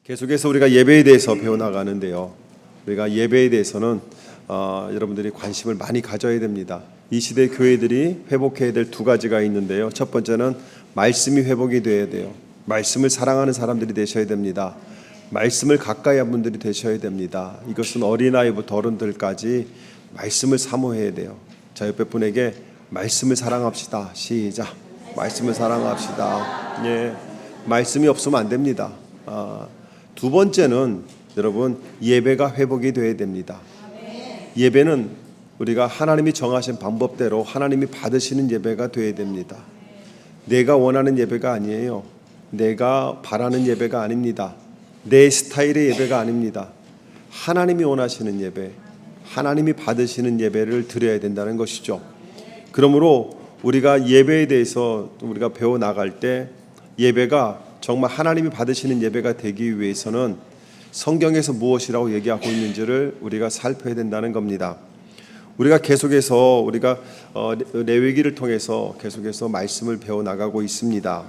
계속해서 우리가 예배에 대해서 배워나가는데요. 우리가 예배에 대해서는 여러분들이 관심을 많이 가져야 됩니다. 이 시대 교회들이 회복해야 될 두 가지가 있는데요. 첫 번째는 말씀이 회복이 되어야 돼요. 말씀을 사랑하는 사람들이 되셔야 됩니다. 말씀을 가까이 한 분들이 되셔야 됩니다. 이것은 어린아이부터 어른들까지 말씀을 사모해야 돼요. 자, 옆에 분에게 말씀을 사랑합시다. 시작. 말씀을 사랑합시다. 예, 말씀이 없으면 안 됩니다. 두 번째는 여러분, 예배가 회복이 되어야 됩니다. 예배는 우리가 하나님이 정하신 방법대로 하나님이 받으시는 예배가 되어야 됩니다. 내가 원하는 예배가 아니에요. 내가 바라는 예배가 아닙니다. 내 스타일의 예배가 아닙니다. 하나님이 원하시는 예배, 하나님이 받으시는 예배를 드려야 된다는 것이죠. 그러므로 우리가 예배에 대해서 우리가 배워나갈 때 예배가 정말 하나님이 받으시는 예배가 되기 위해서는 성경에서 무엇이라고 얘기하고 있는지를 우리가 살펴야 된다는 겁니다. 우리가 계속해서 우리가 레위기를 통해서 계속해서 말씀을 배워나가고 있습니다.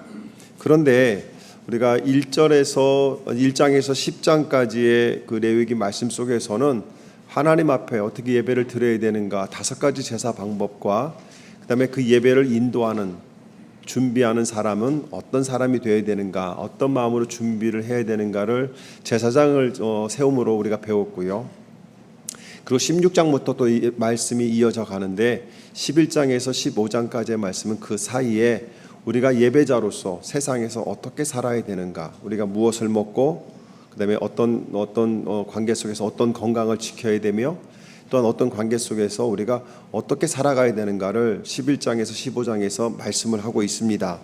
그런데 우리가 1장에서 10장까지의 그 레위기 말씀 속에서는 하나님 앞에 어떻게 예배를 드려야 되는가 5가지 제사 방법과 그 다음에 그 예배를 인도하는 준비하는 사람은 어떤 사람이 되어야 되는가, 어떤 마음으로 준비를 해야 되는가를 제사장을 세움으로 우리가 배웠고요. 그리고 16장부터 또 이 말씀이 이어져 가는데 11장에서 15장까지의 말씀은 그 사이에 우리가 예배자로서 세상에서 어떻게 살아야 되는가, 우리가 무엇을 먹고 그다음에 어떤 관계 속에서 어떤 건강을 지켜야 되며 또한 어떤 관계 속에서 우리가 어떻게 살아가야 되는가를 11장에서 15장에서 말씀을 하고 있습니다.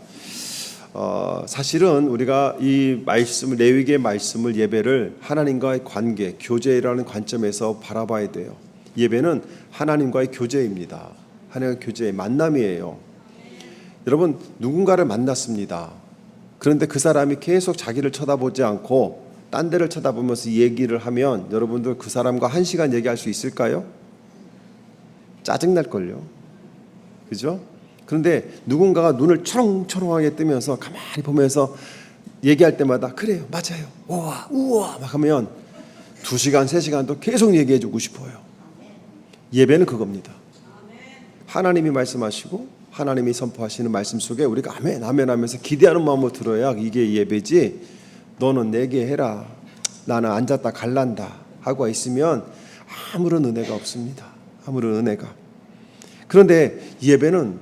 사실은 우리가 이 말씀, 레위기의 말씀을, 예배를 하나님과의 관계, 교제라는 관점에서 바라봐야 돼요. 예배는 하나님과의 교제입니다. 하나님과의 교제의 만남이에요. 여러분, 누군가를 만났습니다. 그런데 그 사람이 계속 자기를 쳐다보지 않고 딴 데를 쳐다보면서 얘기를 하면 여러분들 그 사람과 1시간 얘기할 수 있을까요? 짜증날걸요. 그죠? 그런데 누군가가 눈을 초롱초롱하게 뜨면서 가만히 보면서 얘기할 때마다 그래요, 맞아요, 우와, 우와 막 하면 2시간, 3시간도 계속 얘기해주고 싶어요. 예배는 그겁니다. 하나님이 말씀하시고 하나님이 선포하시는 말씀 속에 우리가 아멘, 아멘 하면서 기대하는 마음으로 들어야 이게 예배지, 너는 내게 해라, 나는 앉았다 갈란다 하고 있으면 아무런 은혜가 없습니다. 아무런 은혜가. 그런데 예배는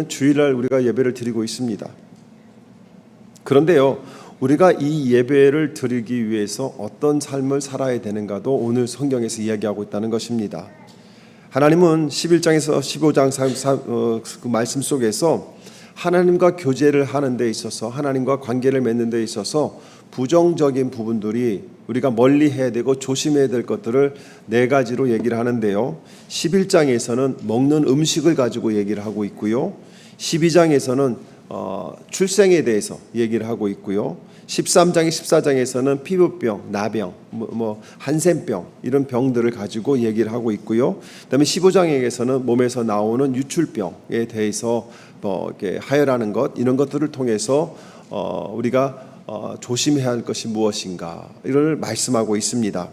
주일날 우리가 예배를 드리고 있습니다. 그런데요, 우리가 이 예배를 드리기 위해서 어떤 삶을 살아야 되는가도 오늘 성경에서 이야기하고 있다는 것입니다. 하나님은 11장에서 15장 그 말씀 속에서 하나님과 교제를 하는 데 있어서, 하나님과 관계를 맺는 데 있어서 부정적인 부분들이 우리가 멀리 해야 되고 조심해야 될 것들을 4가지로 얘기를 하는데요. 11장에서는 먹는 음식을 가지고 얘기를 하고 있고요. 12장에서는 출생에 대해서 얘기를 하고 있고요. 13장에 14장에서는 피부병, 나병, 한센병 이런 병들을 가지고 얘기를 하고 있고요. 그다음에 15장에서는 몸에서 나오는 유출병에 대해서 이렇게 하혈하는 것, 이런 것들을 통해서 우리가 조심해야 할 것이 무엇인가 이를 말씀하고 있습니다.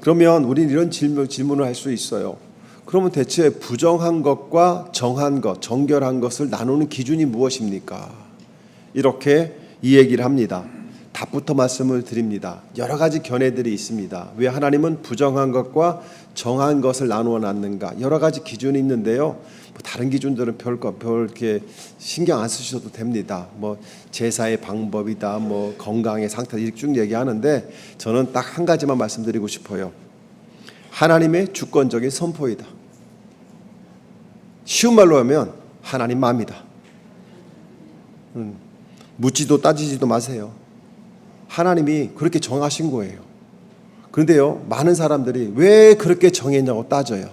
그러면 우리는 이런 질문을 할 수 있어요. 그러면 대체 부정한 것과 정한 것, 정결한 것을 나누는 기준이 무엇입니까? 이렇게 이 얘기를 합니다. 답부터 말씀을 드립니다. 여러 가지 견해들이 있습니다. 왜 하나님은 부정한 것과 정한 것을 나누어 놨는가? 여러 가지 기준이 있는데요. 다른 기준들은 별 이렇게 신경 안 쓰셔도 됩니다. 제사의 방법이다, 건강의 상태 이렇게 쭉 얘기하는데 저는 딱 한 가지만 말씀드리고 싶어요. 하나님의 주권적인 선포이다. 쉬운 말로 하면 하나님 마음이다. 묻지도 따지지도 마세요. 하나님이 그렇게 정하신 거예요. 그런데요, 많은 사람들이 왜 그렇게 정했냐고 따져요.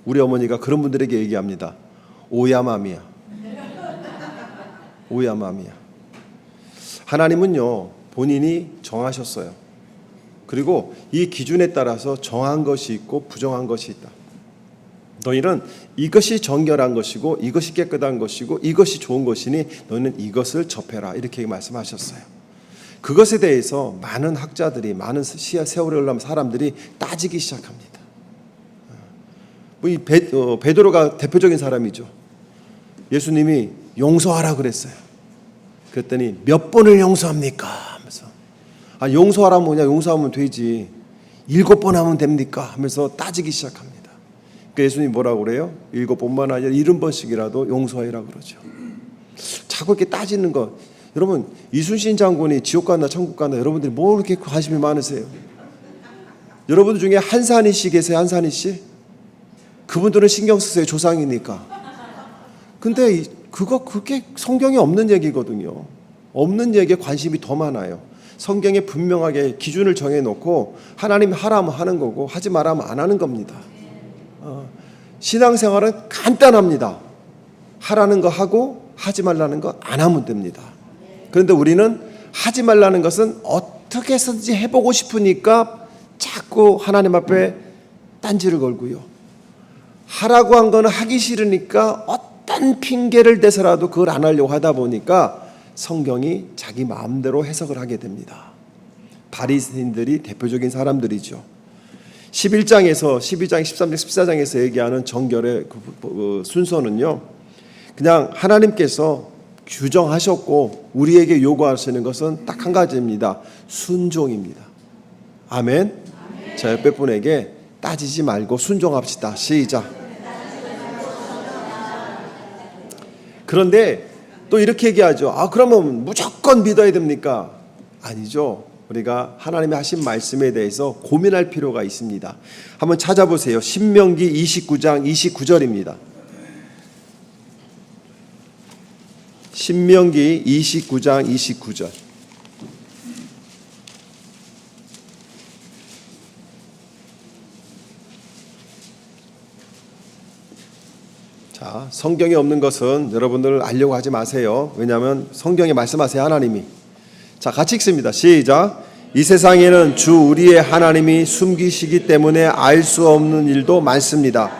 우리 어머니가 그런 분들에게 얘기합니다. 오야맘이야. 오야맘이야. 하나님은요, 본인이 정하셨어요. 그리고 이 기준에 따라서 정한 것이 있고 부정한 것이 있다. 너희는 이것이 정결한 것이고 이것이 깨끗한 것이고 이것이 좋은 것이니 너희는 이것을 접해라, 이렇게 말씀하셨어요. 그것에 대해서 많은 학자들이, 많은 세월이 흘러가면 사람들이 따지기 시작합니다. 이 베드로가 대표적인 사람이죠. 예수님이 용서하라 그랬어요. 그랬더니 몇 번을 용서합니까? 하면서 용서하라면 뭐냐, 용서하면 되지 7번 하면 됩니까? 하면서 따지기 시작합니다. 그러니까 예수님이 뭐라고 그래요? 7번만 아니라 70번씩이라도 용서해라 그러죠. 자꾸 이렇게 따지는 것. 여러분, 이순신 장군이 지옥 갔나 천국 갔나, 여러분들이 뭐 이렇게 관심이 많으세요? 여러분들 중에 한산희 씨 계세요? 한산희 씨? 그분들은 신경 쓰세요. 조상이니까. 근데 그게 성경에 없는 얘기거든요. 없는 얘기에 관심이 더 많아요. 성경에 분명하게 기준을 정해놓고 하나님 하라면 하는 거고 하지 말라면 안 하는 겁니다. 신앙생활은 간단합니다. 하라는 거 하고 하지 말라는 거 안 하면 됩니다. 그런데 우리는 하지 말라는 것은 어떻게 해서든지 해보고 싶으니까 자꾸 하나님 앞에 딴지를 걸고요. 하라고 한 거는 하기 싫으니까 어떤 핑계를 대서라도 그걸 안 하려고 하다 보니까 성경이 자기 마음대로 해석을 하게 됩니다. 바리새인들이 대표적인 사람들이죠. 12장, 13장, 14장에서 얘기하는 정결의 순서는요, 그냥 하나님께서 규정하셨고 우리에게 요구하시는 것은 딱 한 가지입니다. 순종입니다. 아멘. 자, 옆에 분에게 따지지 말고 순종합시다. 시작. 그런데 또 이렇게 얘기하죠. 그러면 무조건 믿어야 됩니까? 아니죠. 우리가 하나님이 하신 말씀에 대해서 고민할 필요가 있습니다. 한번 찾아보세요. 신명기 29장 29절입니다. 신명기 29장 29절. 자, 성경에 없는 것은 여러분들 알려고 하지 마세요. 왜냐하면 성경에 말씀하세요. 하나님이. 자, 같이 읽습니다. 시작. 이 세상에는 주 우리의 하나님이 숨기시기 때문에 알 수 없는 일도 많습니다.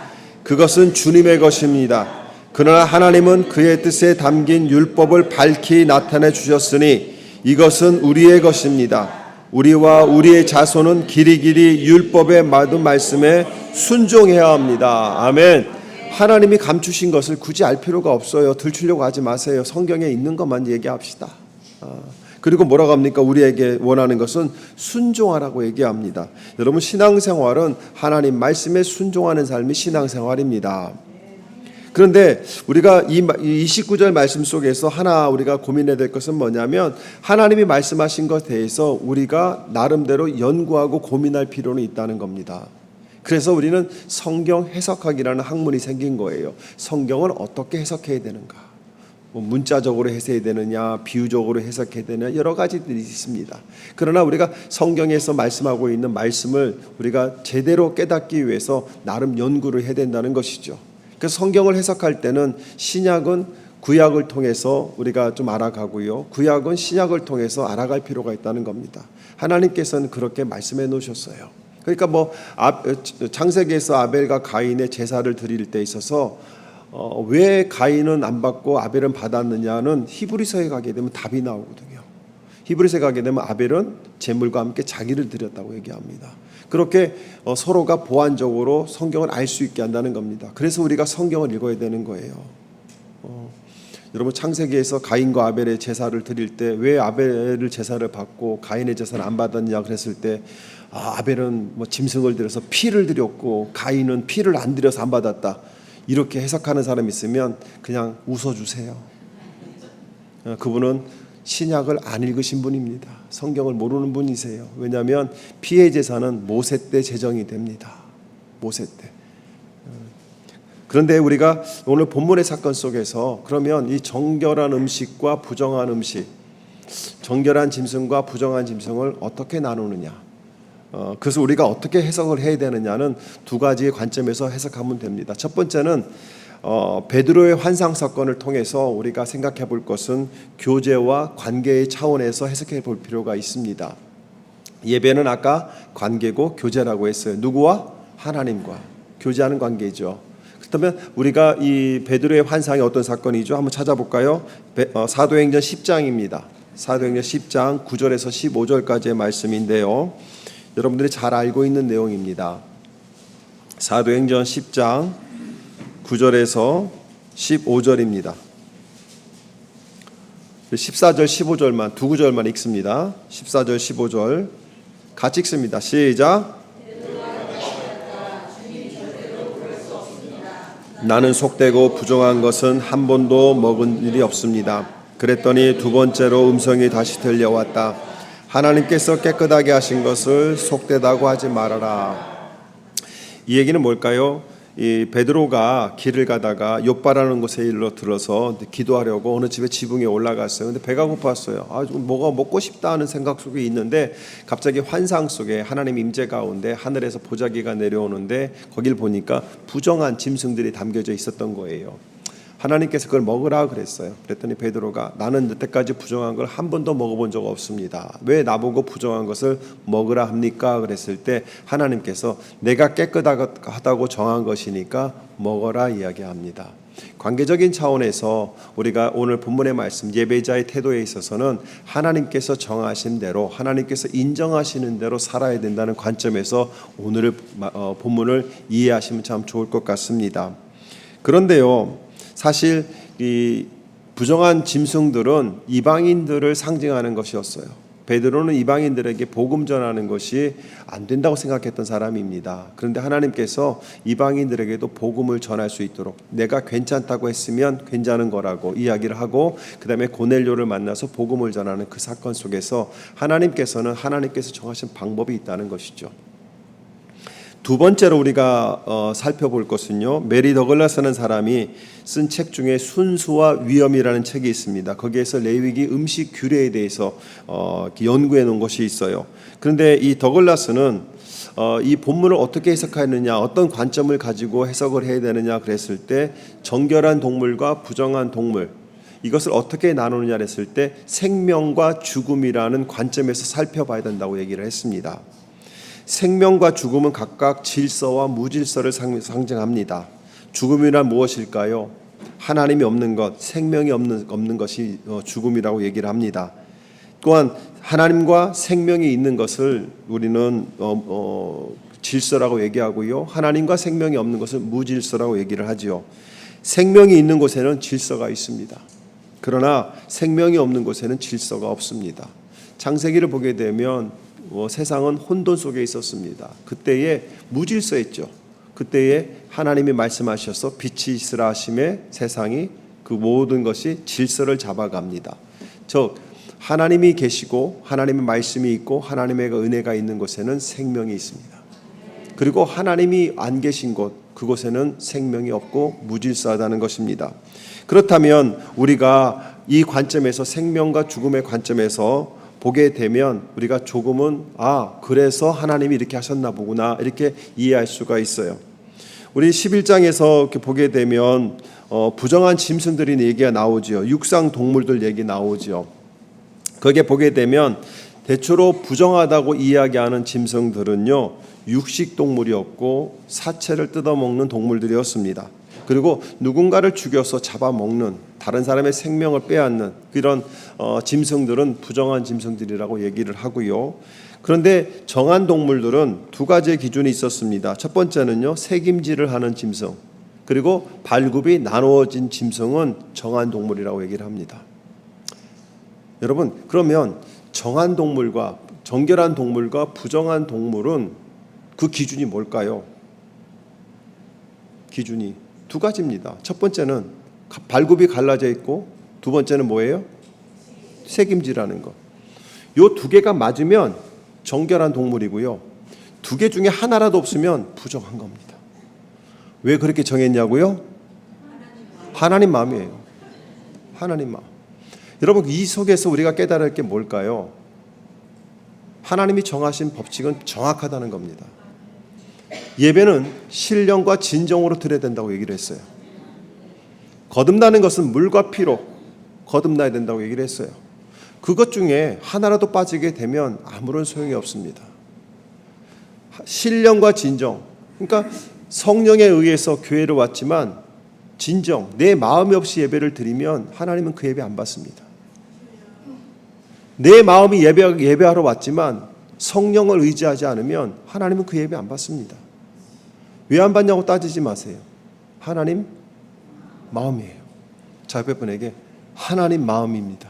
그것은 주님의 것입니다. 그러나 하나님은 그의 뜻에 담긴 율법을 밝히 나타내 주셨으니 이것은 우리의 것입니다. 우리와 우리의 자손은 길이길이 율법의 모든 말씀에 순종해야 합니다. 아멘. 하나님이 감추신 것을 굳이 알 필요가 없어요. 들추려고 하지 마세요. 성경에 있는 것만 얘기합시다. 그리고 뭐라고 합니까? 우리에게 원하는 것은 순종하라고 얘기합니다. 여러분, 신앙생활은 하나님 말씀에 순종하는 삶이 신앙생활입니다. 그런데 우리가 이 29절 말씀 속에서 우리가 고민해야 될 것은 뭐냐면, 하나님이 말씀하신 것에 대해서 우리가 나름대로 연구하고 고민할 필요는 있다는 겁니다. 그래서 우리는 성경 해석학이라는 학문이 생긴 거예요. 성경을 어떻게 해석해야 되는가? 문자적으로 해석해야 되느냐, 비유적으로 해석해야 되느냐, 여러 가지들이 있습니다. 그러나 우리가 성경에서 말씀하고 있는 말씀을 우리가 제대로 깨닫기 위해서 나름 연구를 해야 된다는 것이죠. 그래서 성경을 해석할 때는 신약은 구약을 통해서 우리가 좀 알아가고요, 구약은 신약을 통해서 알아갈 필요가 있다는 겁니다. 하나님께서는 그렇게 말씀해 놓으셨어요. 그러니까 창세기에서 아벨과 가인의 제사를 드릴 때 있어서 왜 가인은 안 받고 아벨은 받았느냐는 히브리서에 가게 되면 답이 나오거든요. 히브리서에 가게 되면 아벨은 제물과 함께 자기를 드렸다고 얘기합니다. 그렇게 서로가 보완적으로 성경을 알 수 있게 한다는 겁니다. 그래서 우리가 성경을 읽어야 되는 거예요. 여러분, 창세기에서 가인과 아벨의 제사를 드릴 때 왜 아벨을 제사를 받고 가인의 제사를 안 받았냐 그랬을 때, 아벨은 짐승을 들여서 피를 드렸고 가인은 피를 안 드려서 안 받았다, 이렇게 해석하는 사람이 있으면 그냥 웃어주세요. 그분은 신약을 안 읽으신 분입니다. 성경을 모르는 분이세요. 왜냐하면 피의 제사는 모세 때 제정이 됩니다. 모세 때. 그런데 우리가 오늘 본문의 사건 속에서 그러면 이 정결한 음식과 부정한 음식, 정결한 짐승과 부정한 짐승을 어떻게 나누느냐, 그래서 우리가 어떻게 해석을 해야 되느냐는 두 가지의 관점에서 해석하면 됩니다. 첫 번째는 베드로의 환상 사건을 통해서 우리가 생각해 볼 것은 교제와 관계의 차원에서 해석해 볼 필요가 있습니다. 예배는 아까 관계고 교제라고 했어요. 누구와? 하나님과 교제하는 관계죠. 그렇다면 우리가 이 베드로의 환상이 어떤 사건이죠? 한번 찾아볼까요? 사도행전 10장입니다. 사도행전 10장 9절에서 15절까지의 말씀인데요. 여러분들이 잘 알고 있는 내용입니다. 사도행전 10장 9절에서 15절입니다. 14절 15절만 두 구절만 읽습니다. 14절 15절 같이 읽습니다. 시작. 나는 속되고 부정한 것은 한 번도 먹은 일이 없습니다. 그랬더니 두 번째로 음성이 다시 들려왔다. 하나님께서 깨끗하게 하신 것을 속되다고 하지 말아라. 이 얘기는 뭘까요? 이 베드로가 길을 가다가 욥바라는 곳에 일러 들어서 기도하려고 어느 집에 지붕에 올라갔어요. 근데 배가 고팠어요. 뭐가 먹고 싶다 하는 생각 속에 있는데 갑자기 환상 속에 하나님 임재 가운데 하늘에서 보자기가 내려오는데 거길 보니까 부정한 짐승들이 담겨져 있었던 거예요. 하나님께서 그걸 먹으라 그랬어요. 그랬더니 베드로가 나는 여태까지 부정한 걸 한 번도 먹어본 적 없습니다. 왜 나보고 부정한 것을 먹으라 합니까? 그랬을 때 하나님께서 내가 깨끗하다고 정한 것이니까 먹어라 이야기합니다. 관계적인 차원에서 우리가 오늘 본문의 말씀 예배자의 태도에 있어서는 하나님께서 정하신 대로 하나님께서 인정하시는 대로 살아야 된다는 관점에서 오늘 본문을 이해하시면 참 좋을 것 같습니다. 그런데요, 사실 이 부정한 짐승들은 이방인들을 상징하는 것이었어요. 베드로는 이방인들에게 복음 전하는 것이 안 된다고 생각했던 사람입니다. 그런데 하나님께서 이방인들에게도 복음을 전할 수 있도록 내가 괜찮다고 했으면 괜찮은 거라고 이야기를 하고 그 다음에 고넬료를 만나서 복음을 전하는 그 사건 속에서 하나님께서는 하나님께서 정하신 방법이 있다는 것이죠. 두 번째로 우리가 살펴볼 것은요, 메리 더글라스라는 사람이 쓴 책 중에 순수와 위험이라는 책이 있습니다. 거기에서 레위기 음식 규례에 대해서 연구해 놓은 것이 있어요. 그런데 이 더글라스는 이 본문을 어떻게 해석하느냐, 어떤 관점을 가지고 해석을 해야 되느냐 그랬을 때 정결한 동물과 부정한 동물 이것을 어떻게 나누느냐 했을 때 생명과 죽음이라는 관점에서 살펴봐야 된다고 얘기를 했습니다. 생명과 죽음은 각각 질서와 무질서를 상징합니다. 죽음이란 무엇일까요? 하나님이 없는 것, 생명이 없는 것이 죽음이라고 얘기를 합니다. 또한 하나님과 생명이 있는 것을 우리는 질서라고 얘기하고요. 하나님과 생명이 없는 것을 무질서라고 얘기를 하지요. 생명이 있는 곳에는 질서가 있습니다. 그러나 생명이 없는 곳에는 질서가 없습니다. 창세기를 보게 되면 세상은 혼돈 속에 있었습니다. 그때에 무질서했죠. 그때에 하나님이 말씀하셔서 빛이 있으라 하심에 세상이 그 모든 것이 질서를 잡아갑니다. 즉 하나님이 계시고 하나님의 말씀이 있고 하나님의 은혜가 있는 곳에는 생명이 있습니다. 그리고 하나님이 안 계신 곳 그곳에는 생명이 없고 무질서하다는 것입니다. 그렇다면 우리가 이 관점에서 생명과 죽음의 관점에서 보게 되면 우리가 조금은 그래서 하나님이 이렇게 하셨나 보구나 이렇게 이해할 수가 있어요. 우리 11장에서 이렇게 보게 되면 부정한 짐승들이 얘기가 나오지요. 육상 동물들 얘기 나오지요. 거기에 보게 되면 대체로 부정하다고 이야기하는 짐승들은요 육식 동물이었고 사체를 뜯어먹는 동물들이었습니다. 그리고 누군가를 죽여서 잡아먹는 다른 사람의 생명을 빼앗는 그런 짐승들은 부정한 짐승들이라고 얘기를 하고요. 그런데 정한 동물들은 두 가지의 기준이 있었습니다. 첫 번째는요 새김질을 하는 짐승, 그리고 발굽이 나누어진 짐승은 정한 동물이라고 얘기를 합니다. 여러분, 그러면 정한 동물과 정결한 동물과 부정한 동물은 그 기준이 뭘까요? 기준이 두 가지입니다. 첫 번째는 발굽이 갈라져 있고 두 번째는 뭐예요? 새김질하는 것. 요 두 개가 맞으면 정결한 동물이고요. 두 개 중에 하나라도 없으면 부정한 겁니다. 왜 그렇게 정했냐고요? 하나님 마음이에요. 하나님 마음. 여러분, 이 속에서 우리가 깨달을 게 뭘까요? 하나님이 정하신 법칙은 정확하다는 겁니다. 예배는 신령과 진정으로 드려야 된다고 얘기를 했어요. 거듭나는 것은 물과 피로 거듭나야 된다고 얘기를 했어요. 그것 중에 하나라도 빠지게 되면 아무런 소용이 없습니다. 신령과 진정, 그러니까 성령에 의해서 교회를 왔지만 진정, 내 마음이 없이 예배를 드리면 하나님은 그 예배 안 받습니다. 내 마음이 예배하러 왔지만 성령을 의지하지 않으면 하나님은 그 예배 안 받습니다. 왜 안 받냐고 따지지 마세요. 하나님 마음이에요. 자, 옆에 분에게 하나님 마음입니다.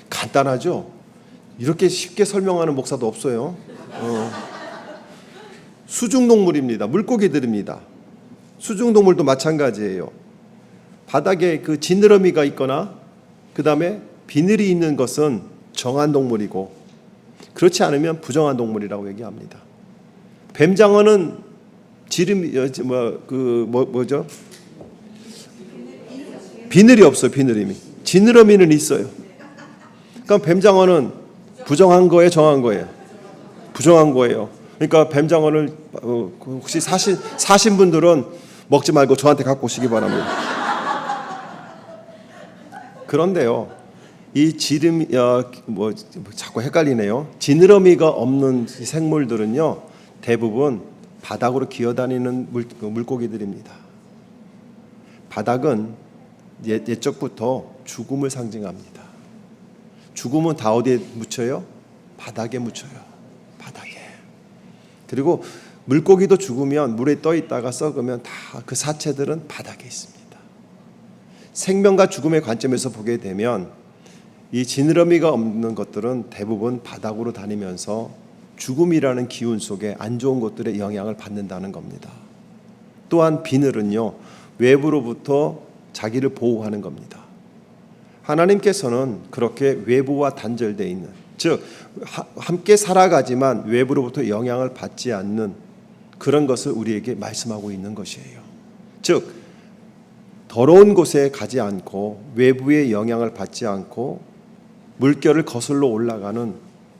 간단하죠? 이렇게 쉽게 설명하는 목사도 없어요. 수중동물입니다. 물고기들입니다. 수중동물도 마찬가지예요. 바닥에 그 지느러미가 있거나 그 다음에 비늘이 있는 것은 정한 동물이고, 그렇지 않으면 부정한 동물이라고 얘기합니다. 뱀장어는 뭐죠? 비늘이 없어요. 비늘이. 지느러미는 있어요. 그러니까 뱀장어는 부정한 거예요, 정한 거예요? 부정한 거예요. 그러니까 뱀장어를 혹시 사신 분들은 먹지 말고 저한테 갖고 오시기 바랍니다. 그런데요, 이 자꾸 헷갈리네요. 지느러미가 없는 생물들은요, 대부분 바닥으로 기어다니는 물고기들입니다. 바닥은 옛적부터 죽음을 상징합니다. 죽음은 다 어디에 묻혀요? 바닥에 묻혀요. 바닥에. 그리고 물고기도 죽으면 물에 떠 있다가 썩으면 다 그 사체들은 바닥에 있습니다. 생명과 죽음의 관점에서 보게 되면 이 지느러미가 없는 것들은 대부분 바닥으로 다니면서 죽음이라는 기운 속에 안 좋은 것들의 영향을 받는다는 겁니다. 또한 비늘은요, 외부로부터 자기를 보호하는 겁니다. 하나님께서는 그렇게 외부와 단절되어 있는, 즉 함께 살아가지만 외부로부터 영향을 받지 않는 그런 것을 우리에게 말씀하고 있는 것이에요. 즉 더러운 곳에 가지 않고 외부의 영향을 받지 않고 물결을 거슬러 올라가는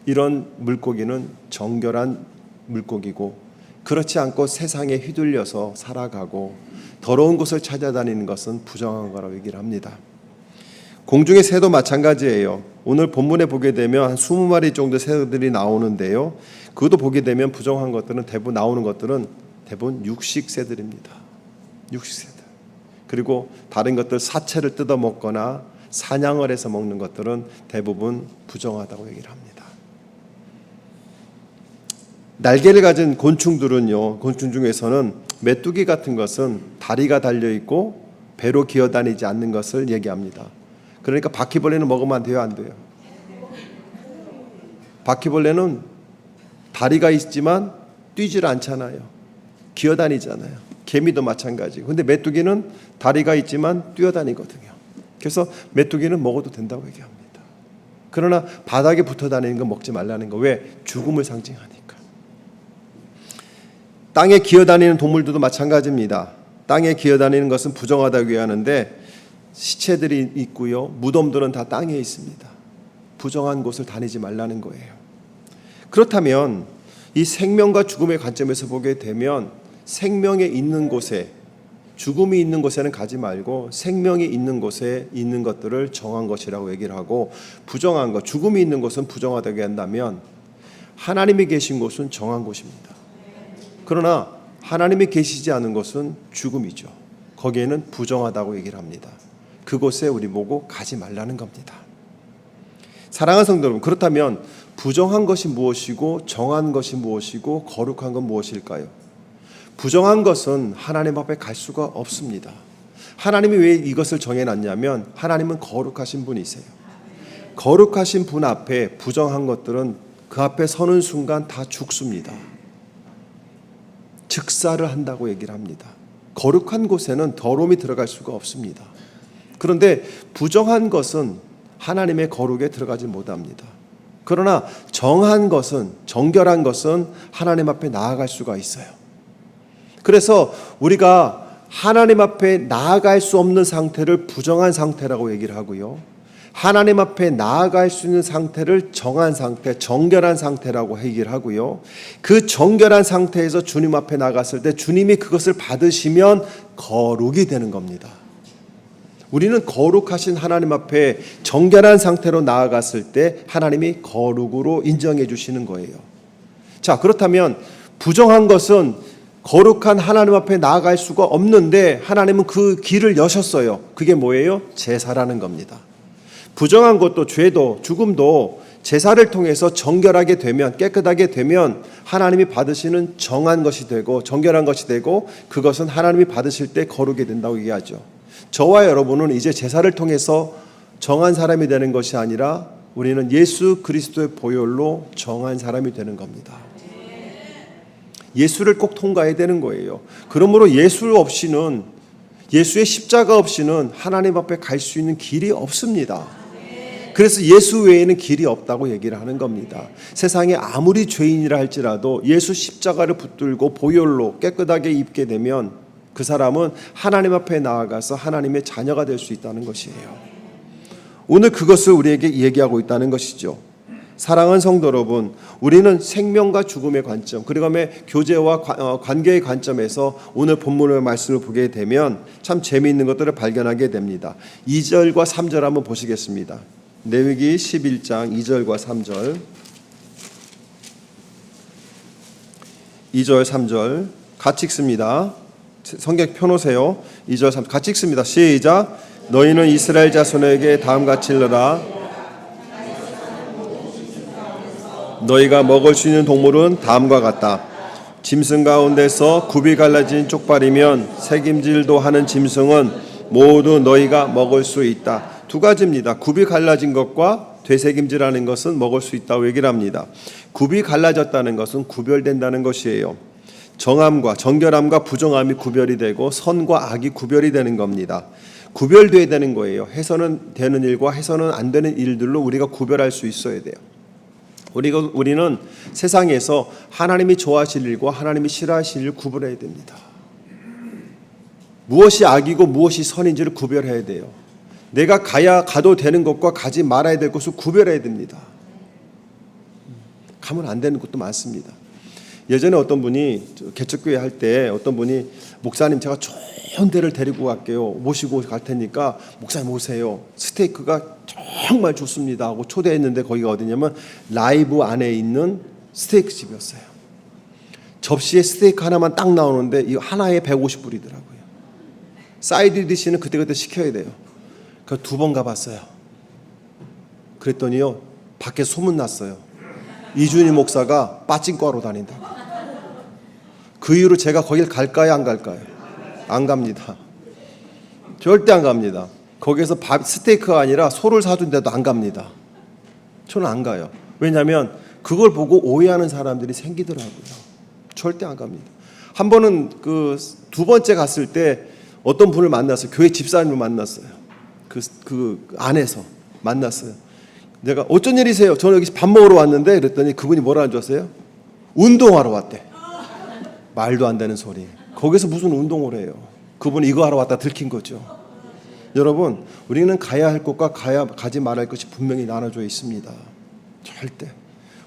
이런 물고기는 정결한 물고기고, 그렇지 않고 세상에 휘둘려서 살아가고 더러운 곳을 찾아다니는 것은 부정한 거라고 얘기를 합니다. 공중의 새도 마찬가지예요. 오늘 본문에 보게 되면 한 20마리 정도 새들이 나오는데요, 그것도 보게 되면 부정한 것들은 대부분 나오는 것들은 대부분 육식새들입니다. 육식새들. 그리고 다른 것들 사체를 뜯어 먹거나 사냥을 해서 먹는 것들은 대부분 부정하다고 얘기를 합니다. 날개를 가진 곤충들은요, 곤충 중에서는 메뚜기 같은 것은 다리가 달려 있고 배로 기어다니지 않는 것을 얘기합니다. 그러니까 바퀴벌레는 먹으면 안 돼요, 안 돼요? 바퀴벌레는 다리가 있지만 뛰질 않잖아요. 기어다니잖아요. 개미도 마찬가지고. 근데 메뚜기는 다리가 있지만 뛰어다니거든요. 그래서 메뚜기는 먹어도 된다고 얘기합니다. 그러나 바닥에 붙어 다니는 건 먹지 말라는 거. 왜? 죽음을 상징하니까. 땅에 기어다니는 동물들도 마찬가지입니다. 땅에 기어다니는 것은 부정하다고 얘기하는데 시체들이 있고요, 무덤들은 다 땅에 있습니다. 부정한 곳을 다니지 말라는 거예요. 그렇다면 이 생명과 죽음의 관점에서 보게 되면 생명이 있는 곳에, 죽음이 있는 곳에는 가지 말고 생명이 있는 곳에 있는 것들을 정한 것이라고 얘기를 하고, 부정한 것, 죽음이 있는 곳은 부정하다고 한다면 하나님이 계신 곳은 정한 곳입니다. 그러나 하나님이 계시지 않은 곳은 죽음이죠. 거기에는 부정하다고 얘기를 합니다. 그곳에 우리 보고 가지 말라는 겁니다. 사랑하는 성도 여러분, 그렇다면 부정한 것이 무엇이고 정한 것이 무엇이고 거룩한 건 무엇일까요? 부정한 것은 하나님 앞에 갈 수가 없습니다. 하나님이 왜 이것을 정해놨냐면 하나님은 거룩하신 분이세요. 거룩하신 분 앞에 부정한 것들은 그 앞에 서는 순간 다 죽습니다. 즉사를 한다고 얘기를 합니다. 거룩한 곳에는 더러움이 들어갈 수가 없습니다. 그런데 부정한 것은 하나님의 거룩에 들어가지 못합니다. 그러나 정한 것은, 정결한 것은 하나님 앞에 나아갈 수가 있어요. 그래서 우리가 하나님 앞에 나아갈 수 없는 상태를 부정한 상태라고 얘기를 하고요, 하나님 앞에 나아갈 수 있는 상태를 정한 상태, 정결한 상태라고 얘기를 하고요, 그 정결한 상태에서 주님 앞에 나갔을 때 주님이 그것을 받으시면 거룩이 되는 겁니다. 우리는 거룩하신 하나님 앞에 정결한 상태로 나아갔을 때 하나님이 거룩으로 인정해 주시는 거예요. 자, 그렇다면 부정한 것은 거룩한 하나님 앞에 나아갈 수가 없는데 하나님은 그 길을 여셨어요. 그게 뭐예요? 제사라는 겁니다. 부정한 것도 죄도 죽음도 제사를 통해서 정결하게 되면, 깨끗하게 되면 하나님이 받으시는 정한 것이 되고 정결한 것이 되고, 그것은 하나님이 받으실 때 거룩이 된다고 얘기하죠. 저와 여러분은 이제 제사를 통해서 정한 사람이 되는 것이 아니라 우리는 예수 그리스도의 보혈로 정한 사람이 되는 겁니다. 예수를 꼭 통과해야 되는 거예요. 그러므로 예수 없이는, 예수의 십자가 없이는 하나님 앞에 갈 수 있는 길이 없습니다. 그래서 예수 외에는 길이 없다고 얘기를 하는 겁니다. 세상에 아무리 죄인이라 할지라도 예수 십자가를 붙들고 보혈로 깨끗하게 입게 되면 그 사람은 하나님 앞에 나아가서 하나님의 자녀가 될 수 있다는 것이에요. 오늘 그것을 우리에게 얘기하고 있다는 것이죠. 사랑하는 성도 여러분, 우리는 생명과 죽음의 관점, 그리고 교제와 관계의 관점에서 오늘 본문의 말씀을 보게 되면 참 재미있는 것들을 발견하게 됩니다. 2절과 3절 한번 보시겠습니다. 레위기 11장 2절과 3절, 2절 3절 같이 읽습니다. 성경 펴놓으세요. 2절 3절 같이 읽습니다. 시작. 너희는 이스라엘 자손에게 다음같이 일러라. 너희가 먹을 수 있는 동물은 다음과 같다. 짐승 가운데서 굽이 갈라진 쪽발이면 새김질도 하는 짐승은 모두 너희가 먹을 수 있다. 두 가지입니다. 굽이 갈라진 것과 되새김질하는 것은 먹을 수 있다고 얘기를 합니다. 굽이 갈라졌다는 것은 구별된다는 것이에요. 정함과 정결함과 부정함이 구별이 되고 선과 악이 구별이 되는 겁니다. 구별돼야 되는 거예요. 해서는 되는 일과 해서는 안 되는 일들로 우리가 구별할 수 있어야 돼요. 우리는 세상에서 하나님이 좋아하실 일과 하나님이 싫어하실 일을 구별해야 됩니다. 무엇이 악이고 무엇이 선인지를 구별해야 돼요. 내가 가도 되는 것과 가지 말아야 될 것을 구별해야 됩니다. 가면 안 되는 것도 많습니다. 예전에 어떤 분이 개척교회 할 때 어떤 분이 목사님 제가 좋은 데를 데리고 갈게요. 모시고 갈 테니까 목사님 오세요. 스테이크가 정말 좋습니다 하고 초대했는데 거기가 어디냐면 라이브 안에 있는 스테이크 집이었어요. 접시에 스테이크 하나만 딱 나오는데 이 하나에 150불이더라고요. 사이드 디시는 그때그때 시켜야 돼요. 그 2번 가봤어요. 그랬더니요 밖에 소문 났어요. 이준희 목사가 빠찡과로 다닌다고. 그 이후로 제가 거길 갈까요 안 갈까요? 안 갑니다. 절대 안 갑니다. 거기에서 스테이크가 아니라 소를 사준데도 안 갑니다. 저는 안 가요. 왜냐하면 그걸 보고 오해하는 사람들이 생기더라고요. 절대 안 갑니다. 한 번은 두 번째 갔을 때 어떤 분을 만났어요. 교회 집사님을 만났어요. 그 안에서 만났어요. 내가 어쩐 일이세요? 저는 여기 밥 먹으러 왔는데 그랬더니 그분이 뭐라는 줄 아세요? 운동하러 왔대. 말도 안 되는 소리. 거기서 무슨 운동을 해요? 그분이 이거 하러 왔다 들킨 거죠. 여러분, 우리는 가야 할 것과 가지 말아야 할 것이 분명히 나눠져 있습니다. 절대.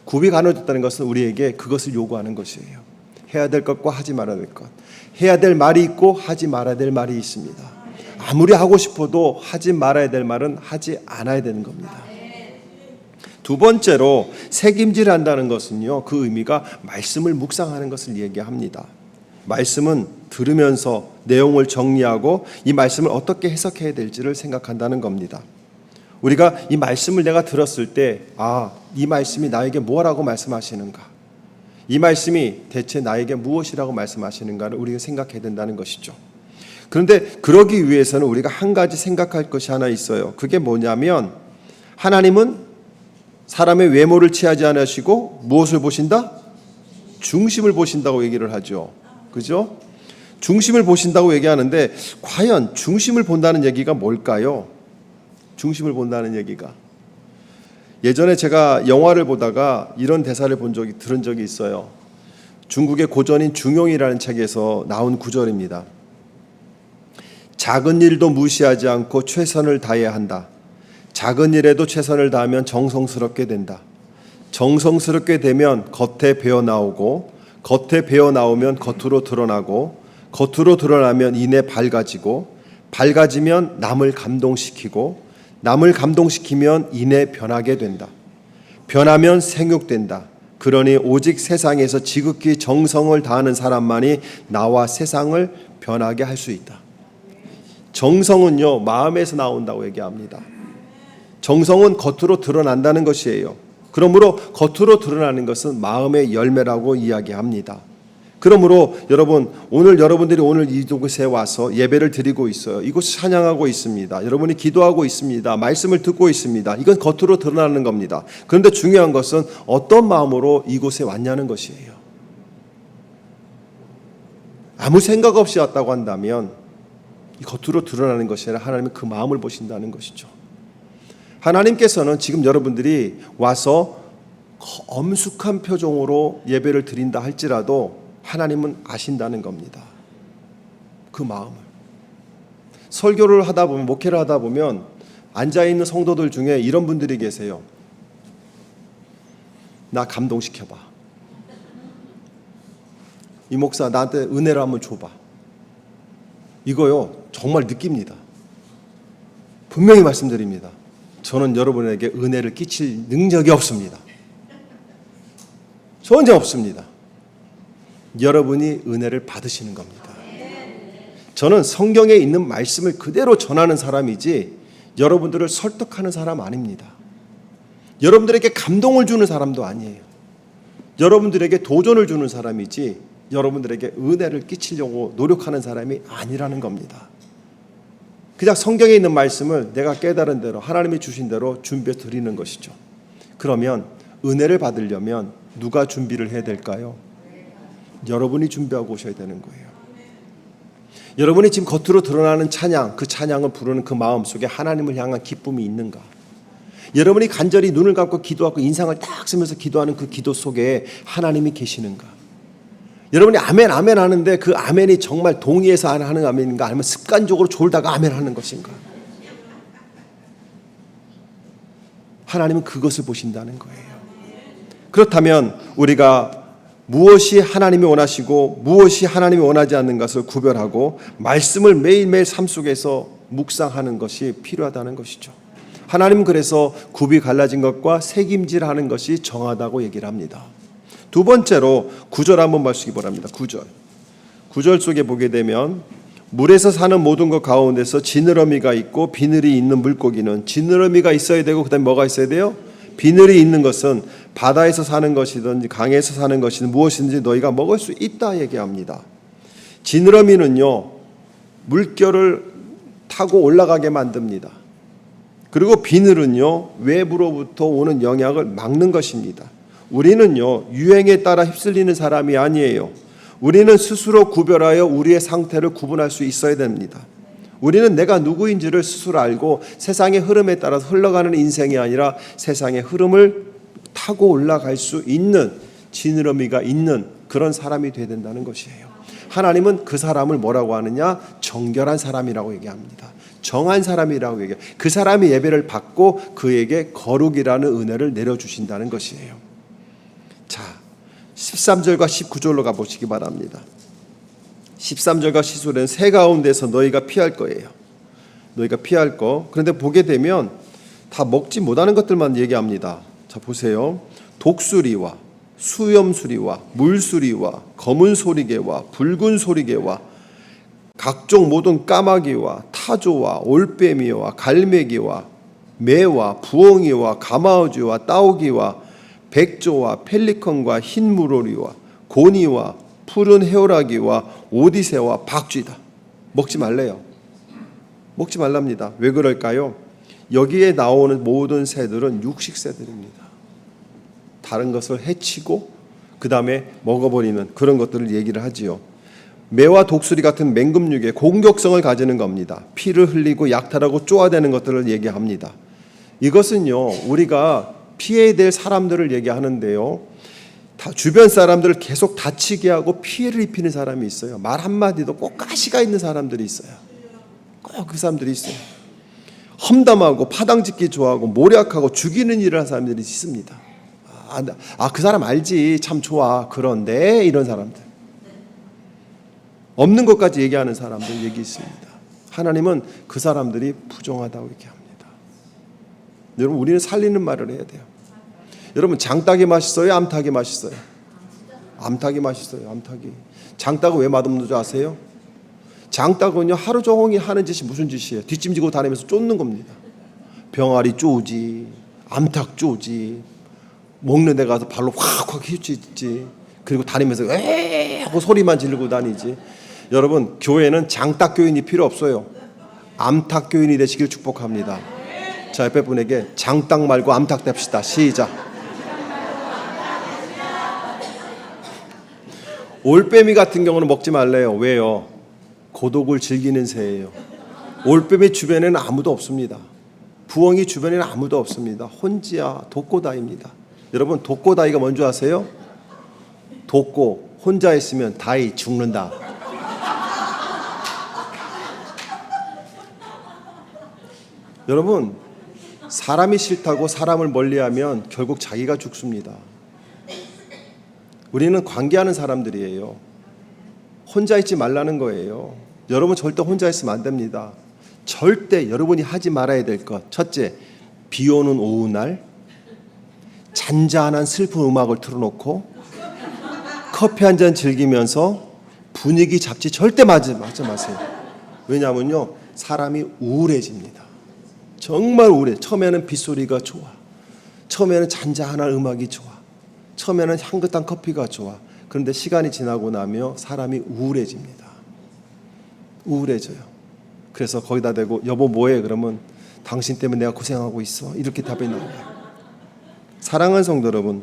굽이 나눠졌다는 것은 우리에게 그것을 요구하는 것이에요. 해야 될 것과 하지 말아야 될 것. 해야 될 말이 있고 하지 말아야 될 말이 있습니다. 아무리 하고 싶어도 하지 말아야 될 말은 하지 않아야 되는 겁니다. 두 번째로 새김질한다는 것은요, 그 의미가 말씀을 묵상하는 것을 얘기합니다. 말씀은 들으면서 내용을 정리하고 이 말씀을 어떻게 해석해야 될지를 생각한다는 겁니다. 우리가 이 말씀을 내가 들었을 때, 이 말씀이 나에게 뭐라고 말씀하시는가? 이 말씀이 대체 나에게 무엇이라고 말씀하시는가를 우리가 생각해야 된다는 것이죠. 그런데 그러기 위해서는 우리가 한 가지 생각할 것이 하나 있어요. 그게 뭐냐면 하나님은 사람의 외모를 취하지 않으시고 무엇을 보신다? 중심을 보신다고 얘기를 하죠. 그죠? 중심을 보신다고 얘기하는데 과연 중심을 본다는 얘기가 뭘까요? 중심을 본다는 얘기가. 예전에 제가 영화를 보다가 이런 대사를 들은 적이 있어요. 중국의 고전인 중용이라는 책에서 나온 구절입니다. 작은 일도 무시하지 않고 최선을 다해야 한다. 작은 일에도 최선을 다하면 정성스럽게 된다. 정성스럽게 되면 겉에 배어나오고 겉에 배어나오면 겉으로 드러나고 겉으로 드러나면 이내 밝아지고 밝아지면 남을 감동시키고 남을 감동시키면 이내 변하게 된다. 변하면 생육된다. 그러니 오직 세상에서 지극히 정성을 다하는 사람만이 나와 세상을 변하게 할 수 있다. 정성은요, 마음에서 나온다고 얘기합니다. 정성은 겉으로 드러난다는 것이에요. 그러므로 겉으로 드러나는 것은 마음의 열매라고 이야기합니다. 그러므로 여러분, 여러분들이 오늘 이곳에 와서 예배를 드리고 있어요. 이곳을 찬양하고 있습니다. 여러분이 기도하고 있습니다. 말씀을 듣고 있습니다. 이건 겉으로 드러나는 겁니다. 그런데 중요한 것은 어떤 마음으로 이곳에 왔냐는 것이에요. 아무 생각 없이 왔다고 한다면 겉으로 드러나는 것이 아니라 하나님은 그 마음을 보신다는 것이죠. 하나님께서는 지금 여러분들이 와서 엄숙한 표정으로 예배를 드린다 할지라도 하나님은 아신다는 겁니다. 그 마음을. 설교를 하다 보면, 목회를 하다 보면 앉아있는 성도들 중에 이런 분들이 계세요. 나 감동시켜봐. 이 목사 나한테 은혜를 한번 줘봐. 이거요 정말 느낍니다. 분명히 말씀드립니다. 저는 여러분에게 은혜를 끼칠 능력이 없습니다. 전혀 없습니다. 여러분이 은혜를 받으시는 겁니다. 저는 성경에 있는 말씀을 그대로 전하는 사람이지 여러분들을 설득하는 사람 아닙니다. 여러분들에게 감동을 주는 사람도 아니에요. 여러분들에게 도전을 주는 사람이지 여러분들에게 은혜를 끼치려고 노력하는 사람이 아니라는 겁니다. 그냥 성경에 있는 말씀을 내가 깨달은 대로 하나님이 주신 대로 준비해 드리는 것이죠. 그러면 은혜를 받으려면 누가 준비를 해야 될까요? 여러분이 준비하고 오셔야 되는 거예요. 여러분이 지금 겉으로 드러나는 찬양, 그 찬양을 부르는 그 마음 속에 하나님을 향한 기쁨이 있는가? 여러분이 간절히 눈을 감고 기도하고 인상을 딱 쓰면서 기도하는 그 기도 속에 하나님이 계시는가? 여러분이 아멘 아멘 하는데 그 아멘이 정말 동의해서 하는 아멘인가 아니면 습관적으로 졸다가 아멘 하는 것인가? 하나님은 그것을 보신다는 거예요. 그렇다면 우리가 무엇이 하나님이 원하시고 무엇이 하나님이 원하지 않는 것을 구별하고 말씀을 매일매일 삶 속에서 묵상하는 것이 필요하다는 것이죠. 하나님은 그래서 굽이 갈라진 것과 새김질하는 것이 정하다고 얘기를 합니다. 두 번째로 9절 한번 보시기 바랍니다. 9절 속에 보게 되면 물에서 사는 모든 것 가운데서 지느러미가 있고 비늘이 있는 물고기는 지느러미가 있어야 되고 그다음에 뭐가 있어야 돼요? 비늘이 있는 것은 바다에서 사는 것이든지 강에서 사는 것이든 무엇인지 너희가 먹을 수 있다 얘기합니다. 지느러미는요 물결을 타고 올라가게 만듭니다. 그리고 비늘은요 외부로부터 오는 영향을 막는 것입니다. 우리는요 유행에 따라 휩쓸리는 사람이 아니에요. 우리는 스스로 구별하여 우리의 상태를 구분할 수 있어야 됩니다. 우리는 내가 누구인지를 스스로 알고 세상의 흐름에 따라서 흘러가는 인생이 아니라 세상의 흐름을 타고 올라갈 수 있는 지느러미가 있는 그런 사람이 되어야 된다는 것이에요. 하나님은 그 사람을 뭐라고 하느냐? 정결한 사람이라고 얘기합니다. 정한 사람이라고 얘기해요. 그 사람이 예배를 받고 그에게 거룩이라는 은혜를 내려주신다는 것이에요. 자, 13절과 19절로 가보시기 바랍니다. 13절과 19절은 새 가운데서 너희가 피할 거예요. 너희가 피할 거. 그런데 보게 되면 다 먹지 못하는 것들만 얘기합니다. 자, 보세요. 독수리와 수염수리와 물수리와 검은 소리개와 붉은 소리개와 각종 모든 까마귀와 타조와 올빼미와 갈매기와 매와 부엉이와 가마우지와 따오기와 백조와 펠리컨과 흰물오리와 고니와 푸른 해오라기와 오디새와 박쥐다. 먹지 말래요. 먹지 말랍니다. 왜 그럴까요? 여기에 나오는 모든 새들은 육식새들입니다. 다른 것을 해치고 그 다음에 먹어버리는 그런 것들을 얘기를 하지요. 매와 독수리 같은 맹금류에 공격성을 가지는 겁니다. 피를 흘리고 약탈하고 쪼아대는 것들을 얘기합니다. 이것은요 우리가 피해야 될 사람들을 얘기하는데요, 주변 사람들을 계속 다치게 하고 피해를 입히는 사람이 있어요. 말 한마디도 꼭 가시가 있는 사람들이 있어요. 꼭 그 사람들이 있어요. 험담하고 파당짓기 좋아하고 모략하고 죽이는 일을 하는 사람들이 있습니다. 그 사람 알지, 참 좋아, 그런데 이런 사람들, 없는 것까지 얘기하는 사람들 얘기 있습니다. 하나님은 그 사람들이 부정하다고 얘기합니다. 여러분, 우리는 살리는 말을 해야 돼요. 여러분 장닭이 맛있어요? 암탉이 맛있어요? 암탉이 맛있어요. 암탉이. 장닭은 왜 맛없는 줄 아세요? 장닭은요 하루 종일 하는 짓이 무슨 짓이에요? 뒷짐지고 다니면서 쫓는 겁니다. 병아리 쪼지, 암탉 쪼지, 먹는 데 가서 발로 확확 휘치지, 그리고 다니면서 에 하고 소리만 지르고 다니지. 여러분 교회는 장닭 교인이 필요 없어요. 암탉 교인이 되시길 축복합니다. 자, 옆에 분에게 장닭 말고 암탉 됩시다. 시작. 올빼미 같은 경우는 먹지 말래요. 왜요? 고독을 즐기는 새예요. 올빼미 주변에는 아무도 없습니다. 부엉이 주변에는 아무도 없습니다. 혼지야 독고다이입니다. 여러분 독고다이가 뭔지 아세요? 독고 혼자 있으면 다이 죽는다. 여러분 사람이 싫다고 사람을 멀리하면 결국 자기가 죽습니다. 우리는 관계하는 사람들이에요. 혼자 있지 말라는 거예요. 여러분 절대 혼자 있으면 안 됩니다. 절대 여러분이 하지 말아야 될 것. 첫째, 비 오는 오후날 잔잔한 슬픈 음악을 틀어놓고 커피 한 잔 즐기면서 분위기 잡지 절대 맞지 마세요. 왜냐하면요 사람이 우울해집니다. 정말 우울해. 처음에는 빗소리가 좋아. 처음에는 잔잔한 음악이 좋아. 처음에는 향긋한 커피가 좋아. 그런데 시간이 지나고 나면 사람이 우울해집니다. 우울해져요. 그래서 거기다 대고 여보 뭐해? 그러면 당신 때문에 내가 고생하고 있어. 이렇게 답변을 해요. 사랑하는 성도 여러분,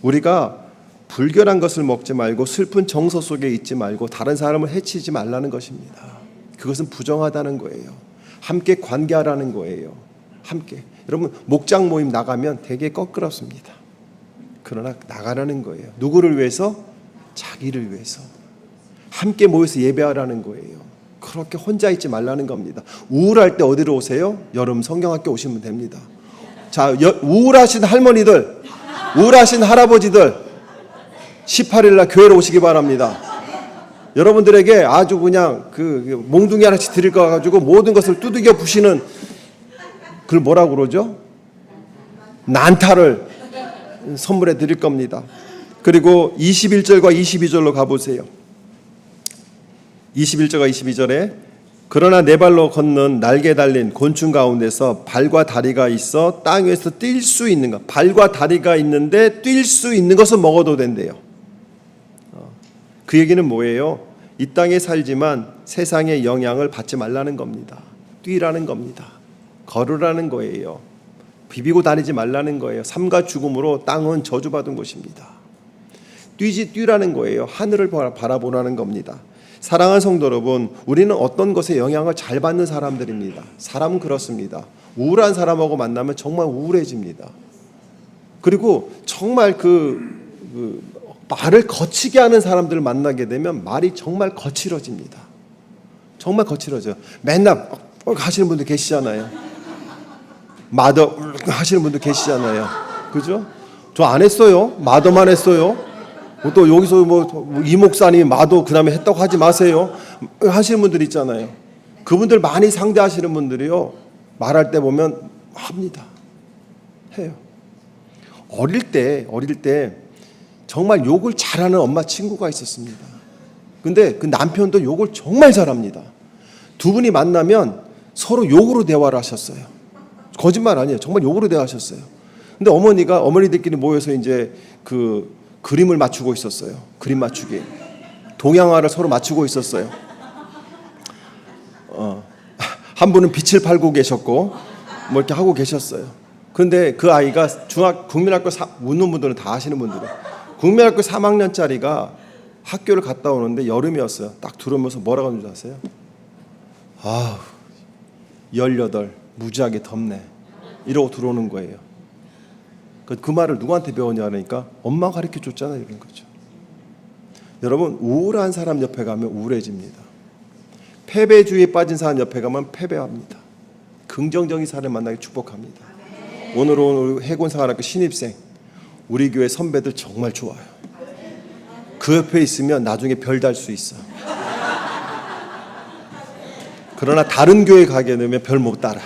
우리가 불결한 것을 먹지 말고 슬픈 정서 속에 있지 말고 다른 사람을 해치지 말라는 것입니다. 그것은 부정하다는 거예요. 함께 관계하라는 거예요. 함께. 여러분 목장 모임 나가면 되게 껄끄럽습니다. 그러나 나가라는 거예요. 누구를 위해서? 자기를 위해서. 함께 모여서 예배하라는 거예요. 그렇게 혼자 있지 말라는 겁니다. 우울할 때 어디로 오세요? 여름 성경학교 오시면 됩니다. 자, 우울하신 할머니들, 우울하신 할아버지들 18일 날 교회로 오시기 바랍니다. 여러분들에게 아주 그냥 그 몽둥이 하나씩 드릴 거 가지고 모든 것을 두들겨 부시는 그걸 뭐라고 그러죠? 난타를 선물해 드릴 겁니다. 그리고 21절과 22절로 가보세요. 21절과 22절에 그러나 네 발로 걷는 날개 달린 곤충 가운데서 발과 다리가 있어 땅 위에서 뛸 수 있는 것, 발과 다리가 있는데 뛸 수 있는 것은 먹어도 된대요. 그 얘기는 뭐예요? 이 땅에 살지만 세상의 영향을 받지 말라는 겁니다. 뛰라는 겁니다. 걸으라는 거예요. 비비고 다니지 말라는 거예요. 삶과 죽음으로 땅은 저주받은 곳입니다. 뛰라는 거예요. 하늘을 바라보라는 겁니다. 사랑하는 성도 여러분, 우리는 어떤 것에 영향을 잘 받는 사람들입니다. 사람은 그렇습니다. 우울한 사람하고 만나면 정말 우울해집니다. 그리고 정말 말을 거치게 하는 사람들을 만나게 되면 말이 정말 거칠어집니다. 정말 거칠어져요. 맨날 하시는 분들 계시잖아요. 마더 하시는 분들 계시잖아요. 그죠? 저 안 했어요. 마더만 했어요. 또 여기서 이 목사님이 마더 그 다음에 했다고 하지 마세요. 하시는 분들 있잖아요. 그분들 많이 상대하시는 분들이요. 말할 때 보면 합니다. 해요. 어릴 때 정말 욕을 잘하는 엄마 친구가 있었습니다. 근데 그 남편도 욕을 정말 잘합니다. 두 분이 만나면 서로 욕으로 대화를 하셨어요. 거짓말 아니에요. 정말 욕으로 대화하셨어요. 근데 어머니들끼리 모여서 이제 그 그림을 맞추고 있었어요. 그림 맞추기. 동양화를 서로 맞추고 있었어요. 한 분은 빛을 팔고 계셨고 뭐 이렇게 하고 계셨어요. 근데 그 아이가 국민학교 묻는 분들은 다 아시는 분들은 국민학교 3학년짜리가 학교를 갔다 오는데 여름이었어요. 딱 들어오면서 뭐라고 하는지 아세요? 18 무지하게 덥네 이러고 들어오는 거예요. 그 말을 누구한테 배웠냐 하니까 엄마가 가르쳐 줬잖아요. 이런 거죠. 여러분 우울한 사람 옆에 가면 우울해집니다. 패배주의에 빠진 사람 옆에 가면 패배합니다. 긍정적인 사람을 만나기 축복합니다. 오늘 해군사관학교 신입생 우리 교회 선배들 정말 좋아요. 그 옆에 있으면 나중에 별 달 수 있어. 그러나 다른 교회 가게 되면 별 못 따라.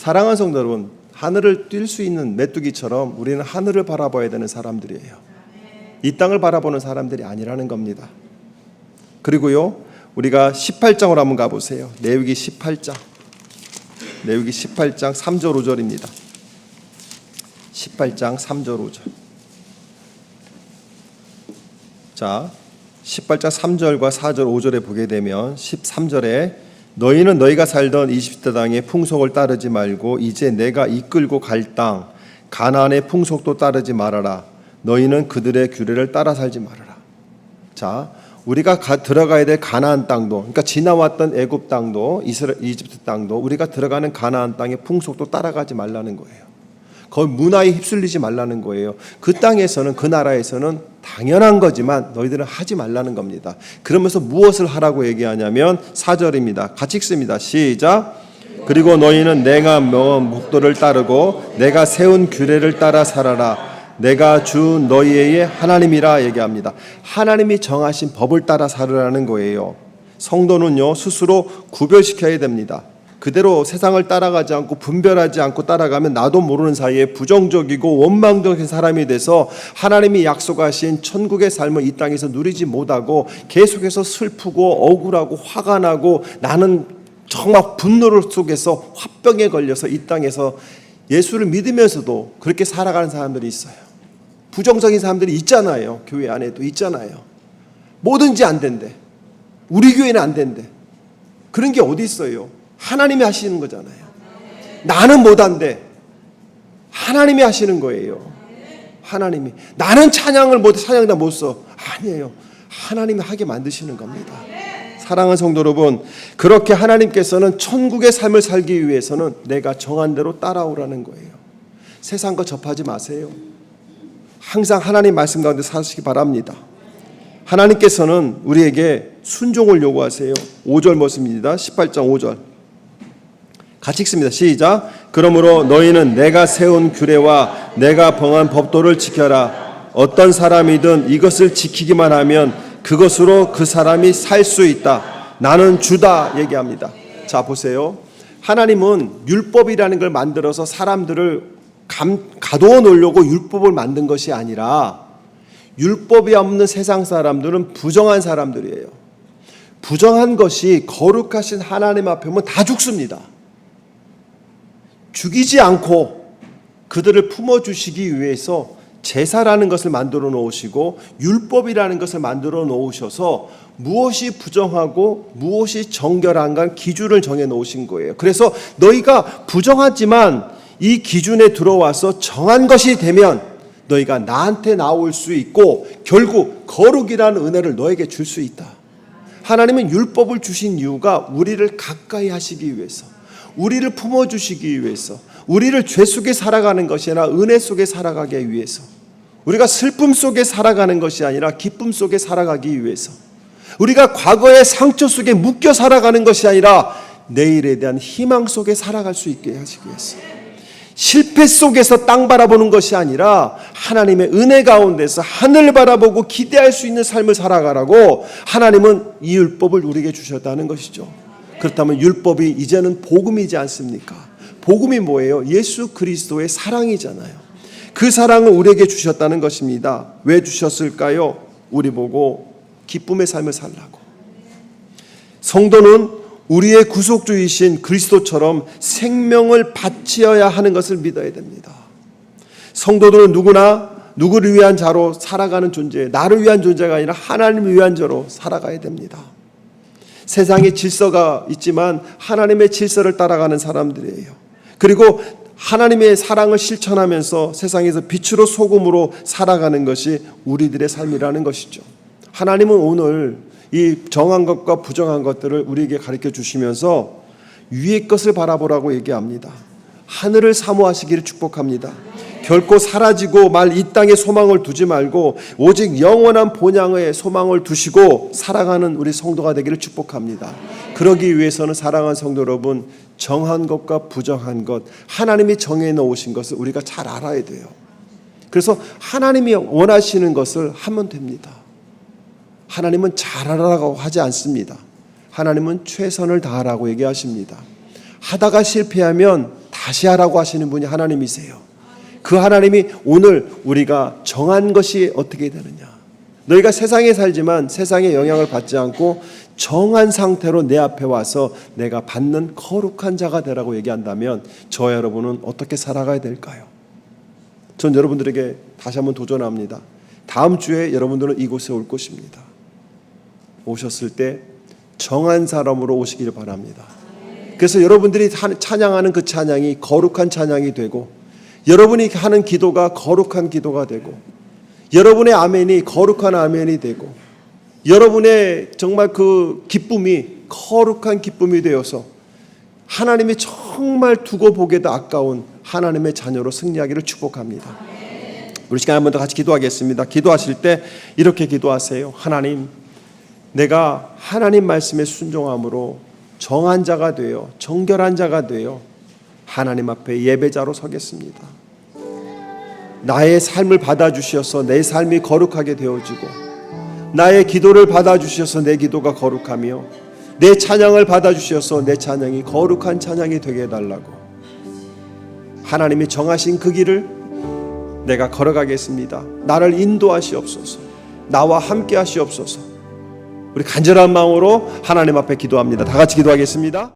사랑하는 성도 여러분, 하늘을 뛸 수 있는 메뚜기처럼 우리는 하늘을 바라봐야 되는 사람들이에요. 이 땅을 바라보는 사람들이 아니라는 겁니다. 그리고요, 우리가 18장으로 한번 가보세요. 레위기 18장 3절 5절입니다. 18장 3절 5절. 자, 18장 3절과 4절 5절에 보게 되면 13절에 너희는 너희가 살던 이집트 땅의 풍속을 따르지 말고 이제 내가 이끌고 갈 땅 가나안의 풍속도 따르지 말아라. 너희는 그들의 규례를 따라 살지 말아라. 자, 우리가 들어가야 될 가나안 땅도, 그러니까 지나왔던 애굽 땅도, 이집트 땅도, 우리가 들어가는 가나안 땅의 풍속도 따라가지 말라는 거예요. 거기 문화에 휩쓸리지 말라는 거예요. 그 땅에서는, 그 나라에서는 당연한 거지만 너희들은 하지 말라는 겁니다. 그러면서 무엇을 하라고 얘기하냐면 4절입니다. 같이 읽습니다. 시작. 그리고 너희는 내가 명한 목도를 따르고 내가 세운 규례를 따라 살아라. 내가 주 너희의 하나님이라 얘기합니다. 하나님이 정하신 법을 따라 살으라는 거예요. 성도는요, 스스로 구별시켜야 됩니다. 그대로 세상을 따라가지 않고 분별하지 않고 따라가면 나도 모르는 사이에 부정적이고 원망적인 사람이 돼서 하나님이 약속하신 천국의 삶을 이 땅에서 누리지 못하고 계속해서 슬프고 억울하고 화가 나고 나는 정말 분노를 속에서 화병에 걸려서 이 땅에서 예수를 믿으면서도 그렇게 살아가는 사람들이 있어요. 부정적인 사람들이 있잖아요. 교회 안에도 있잖아요. 뭐든지 안 된대. 우리 교회는 안 된대. 그런 게 어디 있어요? 하나님이 하시는 거잖아요. 나는 못한대. 하나님이 하시는 거예요. 하나님이. 나는 찬양을 못해. 찬양다 못 써. 아니에요. 하나님이 하게 만드시는 겁니다. 사랑하는 성도 여러분, 그렇게 하나님께서는 천국의 삶을 살기 위해서는 내가 정한 대로 따라오라는 거예요. 세상과 접하지 마세요. 항상 하나님 말씀 가운데 사시기 바랍니다. 하나님께서는 우리에게 순종을 요구하세요. 5절 말씀입니다. 18장 5절 같이 읽습니다. 시작. 그러므로 너희는 내가 세운 규례와 내가 범한 법도를 지켜라. 어떤 사람이든 이것을 지키기만 하면 그것으로 그 사람이 살 수 있다. 나는 주다 얘기합니다. 자, 보세요. 하나님은 율법이라는 걸 만들어서 사람들을 가둬 놓으려고 율법을 만든 것이 아니라 율법이 없는 세상 사람들은 부정한 사람들이에요. 부정한 것이 거룩하신 하나님 앞에 오면 다 죽습니다. 죽이지 않고 그들을 품어주시기 위해서 제사라는 것을 만들어 놓으시고 율법이라는 것을 만들어 놓으셔서 무엇이 부정하고 무엇이 정결한가 기준을 정해 놓으신 거예요. 그래서 너희가 부정하지만 이 기준에 들어와서 정한 것이 되면 너희가 나한테 나올 수 있고 결국 거룩이라는 은혜를 너에게 줄 수 있다. 하나님은 율법을 주신 이유가 우리를 가까이 하시기 위해서, 우리를 품어주시기 위해서, 우리를 죄 속에 살아가는 것이 아니라 은혜 속에 살아가기 위해서, 우리가 슬픔 속에 살아가는 것이 아니라 기쁨 속에 살아가기 위해서, 우리가 과거의 상처 속에 묶여 살아가는 것이 아니라 내일에 대한 희망 속에 살아갈 수 있게 하시기 위해서, 실패 속에서 땅 바라보는 것이 아니라 하나님의 은혜 가운데서 하늘 바라보고 기대할 수 있는 삶을 살아가라고 하나님은 이 율법을 우리에게 주셨다는 것이죠. 그렇다면 율법이 이제는 복음이지 않습니까? 복음이 뭐예요? 예수 그리스도의 사랑이잖아요. 그 사랑을 우리에게 주셨다는 것입니다. 왜 주셨을까요? 우리 보고 기쁨의 삶을 살라고. 성도는 우리의 구속주이신 그리스도처럼 생명을 바치어야 하는 것을 믿어야 됩니다. 성도들은 누구나 누구를 위한 자로 살아가는 존재, 나를 위한 존재가 아니라 하나님을 위한 자로 살아가야 됩니다. 세상에 질서가 있지만 하나님의 질서를 따라가는 사람들이에요. 그리고 하나님의 사랑을 실천하면서 세상에서 빛으로 소금으로 살아가는 것이 우리들의 삶이라는 것이죠. 하나님은 오늘 이 정한 것과 부정한 것들을 우리에게 가르쳐 주시면서 위의 것을 바라보라고 얘기합니다. 하늘을 사모하시기를 축복합니다. 결코 사라지고 말 이 땅에 소망을 두지 말고 오직 영원한 본향의 소망을 두시고 살아가는 우리 성도가 되기를 축복합니다. 그러기 위해서는 사랑하는 성도 여러분, 정한 것과 부정한 것, 하나님이 정해 놓으신 것을 우리가 잘 알아야 돼요. 그래서 하나님이 원하시는 것을 하면 됩니다. 하나님은 잘하라고 하지 않습니다. 하나님은 최선을 다하라고 얘기하십니다. 하다가 실패하면 다시 하라고 하시는 분이 하나님이세요. 그 하나님이 오늘 우리가 정한 것이 어떻게 되느냐. 너희가 세상에 살지만 세상의 영향을 받지 않고 정한 상태로 내 앞에 와서 내가 받는 거룩한 자가 되라고 얘기한다면 저와 여러분은 어떻게 살아가야 될까요? 전 여러분들에게 다시 한번 도전합니다. 다음 주에 여러분들은 이곳에 올 것입니다. 오셨을 때 정한 사람으로 오시기를 바랍니다. 그래서 여러분들이 찬양하는 그 찬양이 거룩한 찬양이 되고, 여러분이 하는 기도가 거룩한 기도가 되고, 여러분의 아멘이 거룩한 아멘이 되고, 여러분의 정말 그 기쁨이 거룩한 기쁨이 되어서 하나님이 정말 두고 보기에도 아까운 하나님의 자녀로 승리하기를 축복합니다. 우리 시간 한 번 더 같이 기도하겠습니다. 기도하실 때 이렇게 기도하세요. 하나님, 내가 하나님 말씀에 순종함으로 정한 자가 되어 정결한 자가 되어 하나님 앞에 예배자로 서겠습니다. 나의 삶을 받아주셔서 내 삶이 거룩하게 되어지고, 나의 기도를 받아주셔서 내 기도가 거룩하며, 내 찬양을 받아주셔서 내 찬양이 거룩한 찬양이 되게 해달라고, 하나님이 정하신 그 길을 내가 걸어가겠습니다. 나를 인도하시옵소서. 나와 함께 하시옵소서. 우리 간절한 마음으로 하나님 앞에 기도합니다. 다 같이 기도하겠습니다.